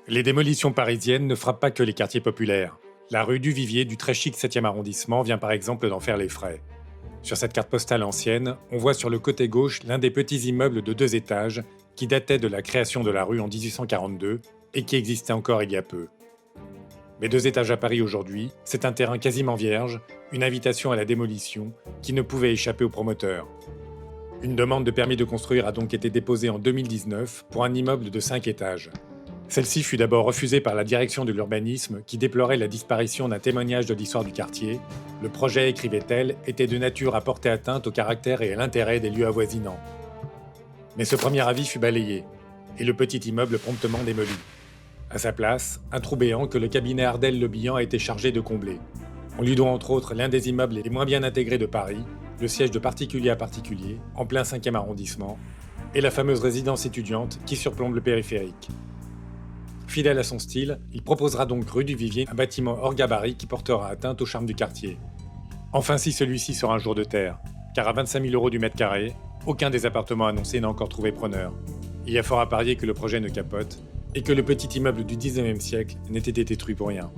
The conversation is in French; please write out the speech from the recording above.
Les démolitions parisiennes ne frappent pas que les quartiers populaires. La rue du Vivier du très chic 7e arrondissement vient par exemple d'en faire les frais. Sur cette carte postale ancienne, on voit sur le côté gauche l'un des petits immeubles de 2 étages qui datait de la création de la rue en 1842 et qui existait encore il y a peu. Mais 2 étages à Paris aujourd'hui, c'est un terrain quasiment vierge, une invitation à la démolition qui ne pouvait échapper aux promoteurs. Une demande de permis de construire a donc été déposée en 2019 pour un immeuble de 5 étages. Celle-ci fut d'abord refusée par la direction de l'urbanisme qui déplorait la disparition d'un témoignage de l'histoire du quartier. Le projet, écrivait-elle, était de nature à porter atteinte au caractère et à l'intérêt des lieux avoisinants. Mais ce premier avis fut balayé, et le petit immeuble promptement démoli. À sa place, un trou béant que le cabinet Ardel-Le Bihan a été chargé de combler. On lui doit entre autres l'un des immeubles les moins bien intégrés de Paris, le siège de particulier à particulier, en plein 5e arrondissement, et la fameuse résidence étudiante qui surplombe le périphérique. Fidèle à son style, il proposera donc rue du Vivier un bâtiment hors gabarit qui portera atteinte au charme du quartier. Enfin si celui-ci sera un jour de terre, car à 25 000 € du mètre carré, aucun des appartements annoncés n'a encore trouvé preneur. Il y a fort à parier que le projet ne capote, et que le petit immeuble du 19e siècle n'ait été détruit pour rien.